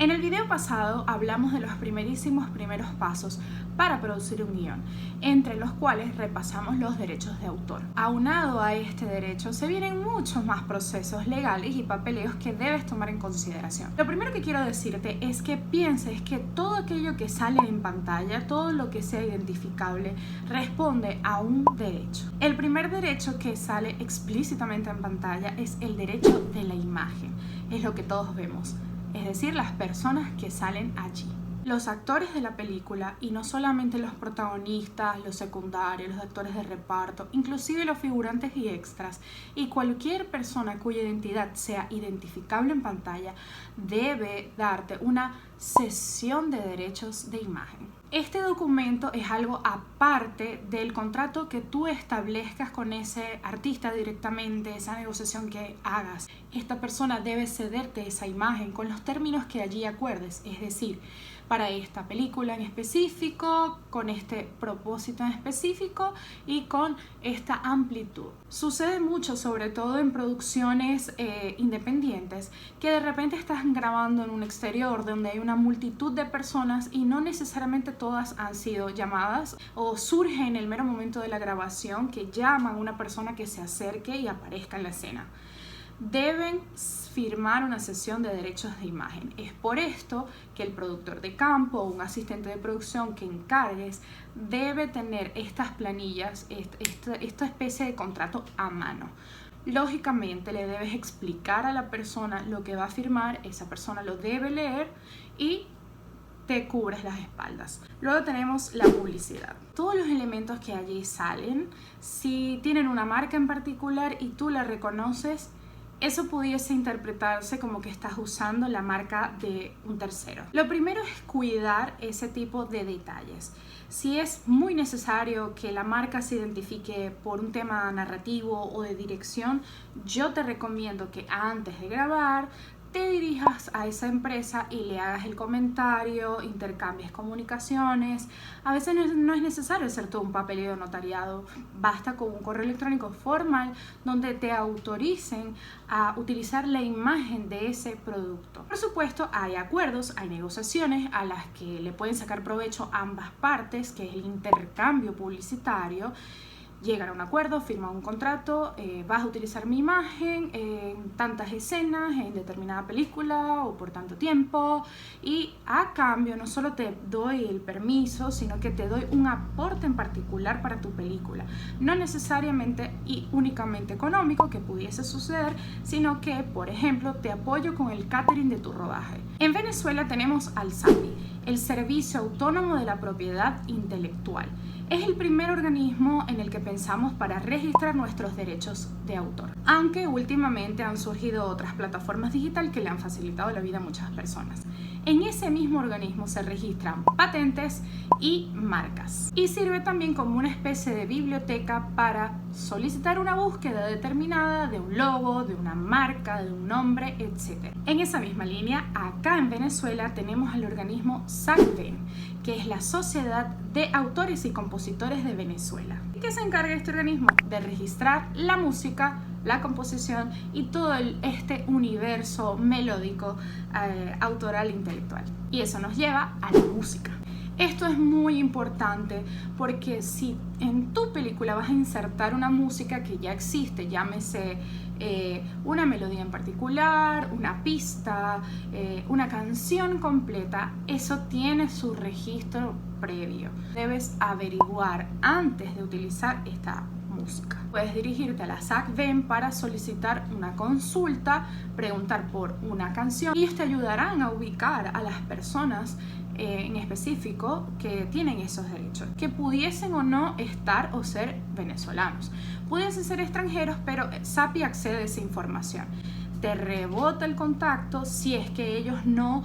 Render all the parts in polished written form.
En el video pasado hablamos de los primeros pasos para producir un guión, entre los cuales repasamos los derechos de autor. Aunado a este derecho se vienen muchos más procesos legales y papeleos que debes tomar en consideración. Lo primero que quiero decirte es que pienses que todo aquello que sale en pantalla, todo lo que sea identificable, responde a un derecho. El primer derecho que sale explícitamente en pantalla es el derecho de la imagen, es lo que todos vemos. Es decir, las personas que salen allí. Los actores de la película, y no solamente los protagonistas, los secundarios, los actores de reparto, inclusive los figurantes y extras, y cualquier persona cuya identidad sea identificable en pantalla, debe darte una cesión de derechos de imagen. Este documento es algo aparte del contrato que tú establezcas con ese artista directamente, esa negociación que hagas. Esta persona debe cederte esa imagen con los términos que allí acuerdes, es decir, para esta película en específico, con este propósito en específico y con esta amplitud. Sucede mucho, sobre todo en producciones independientes, que de repente estás grabando en un exterior donde hay una multitud de personas y no necesariamente todas han sido llamadas, o surge en el mero momento de la grabación que llaman a una persona que se acerque y aparezca en la escena. Deben firmar una cesión de derechos de imagen. Es por esto que el productor de campo o un asistente de producción que encargues debe tener estas planillas, esta especie de contrato a mano. Lógicamente le debes explicar a la persona lo que va a firmar, esa persona lo debe leer y te cubres las espaldas. Luego tenemos la publicidad. Todos los elementos que allí salen, si tienen una marca en particular y tú la reconoces, eso pudiese interpretarse como que estás usando la marca de un tercero. Lo primero es cuidar ese tipo de detalles. Si es muy necesario que la marca se identifique por un tema narrativo o de dirección, yo te recomiendo que antes de grabar te dirijas a esa empresa y le hagas el comentario, intercambies comunicaciones. A veces no es necesario hacer todo un papeleo notariado, basta con un correo electrónico formal donde te autoricen a utilizar la imagen de ese producto. Por supuesto, hay acuerdos, hay negociaciones a las que le pueden sacar provecho ambas partes, que es el intercambio publicitario. Llegan a un acuerdo, firman un contrato, vas a utilizar mi imagen en tantas escenas, en determinada película o por tanto tiempo, y a cambio no solo te doy el permiso, sino que te doy un aporte en particular para tu película. No necesariamente y únicamente económico, que pudiese suceder, sino que, por ejemplo, te apoyo con el catering de tu rodaje. En Venezuela tenemos al SAPI, el Servicio Autónomo de la Propiedad Intelectual. Es el primer organismo en el que pensamos para registrar nuestros derechos de autor, aunque últimamente han surgido otras plataformas digitales que le han facilitado la vida a muchas personas. En ese mismo organismo se registran patentes y marcas, y sirve también como una especie de biblioteca para solicitar una búsqueda determinada de un logo, de una marca, de un nombre, etc. En esa misma línea, acá en Venezuela tenemos al organismo SACVEN, que es la Sociedad de Autores y Compositores de Venezuela. ¿Y qué se encarga este organismo? De registrar la música, la composición y todo este universo melódico, autoral e intelectual. Y eso nos lleva a la música. Esto es muy importante porque si en tu película vas a insertar una música que ya existe, llámese una melodía en particular, una pista, una canción completa, eso tiene su registro previo. Debes averiguar antes de utilizar esta música. Puedes dirigirte a la SACVEN para solicitar una consulta, preguntar por una canción y ellos te ayudarán a ubicar a las personas en específico que tienen esos derechos, que pudiesen o no estar o ser venezolanos, pudiesen ser extranjeros, pero SAPI accede a esa información. Te rebota el contacto si es que ellos no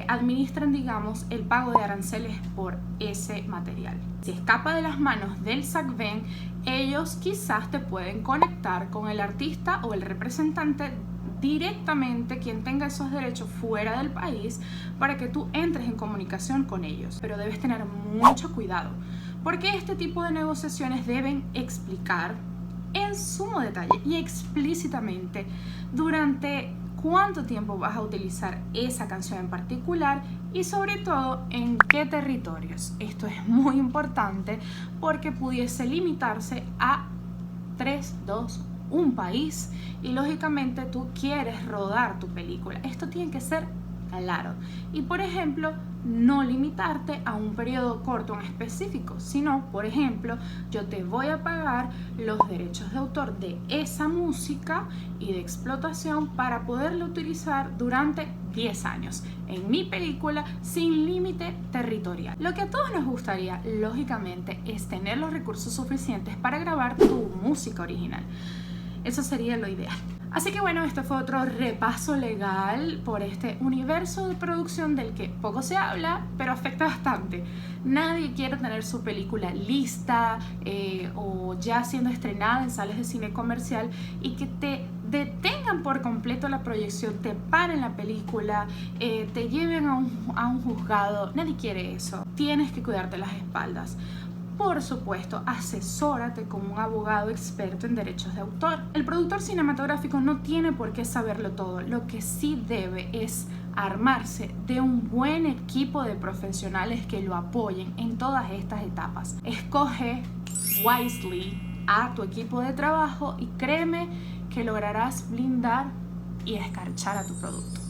administran, digamos, el pago de aranceles por ese material. Si escapa de las manos del SACVEN, ellos quizás te pueden conectar con el artista o el representante directamente, quien tenga esos derechos fuera del país, para que tú entres en comunicación con ellos. Pero debes tener mucho cuidado, porque este tipo de negociaciones deben explicar en sumo detalle y explícitamente durante cuánto tiempo vas a utilizar esa canción en particular y sobre todo en qué territorios. Esto es muy importante porque pudiese limitarse a 3, 2, un país y lógicamente tú quieres rodar tu película. Esto tiene que ser claro. Y por ejemplo, no limitarte a un periodo corto en específico, sino, por ejemplo, yo te voy a pagar los derechos de autor de esa música y de explotación para poderla utilizar durante 10 años en mi película sin límite territorial. Lo que a todos nos gustaría, lógicamente, es tener los recursos suficientes para grabar tu música original. Eso sería lo ideal. Así que bueno, este fue otro repaso legal por este universo de producción del que poco se habla, pero afecta bastante. Nadie quiere tener su película lista o ya siendo estrenada en salas de cine comercial y que te detengan por completo la proyección, te paren la película, te lleven a un juzgado. Nadie quiere eso. Tienes que cuidarte las espaldas. Por supuesto, asesórate con un abogado experto en derechos de autor. El productor cinematográfico no tiene por qué saberlo todo. Lo que sí debe es armarse de un buen equipo de profesionales que lo apoyen en todas estas etapas. Escoge wisely a tu equipo de trabajo y créeme que lograrás blindar y escarchar a tu producto.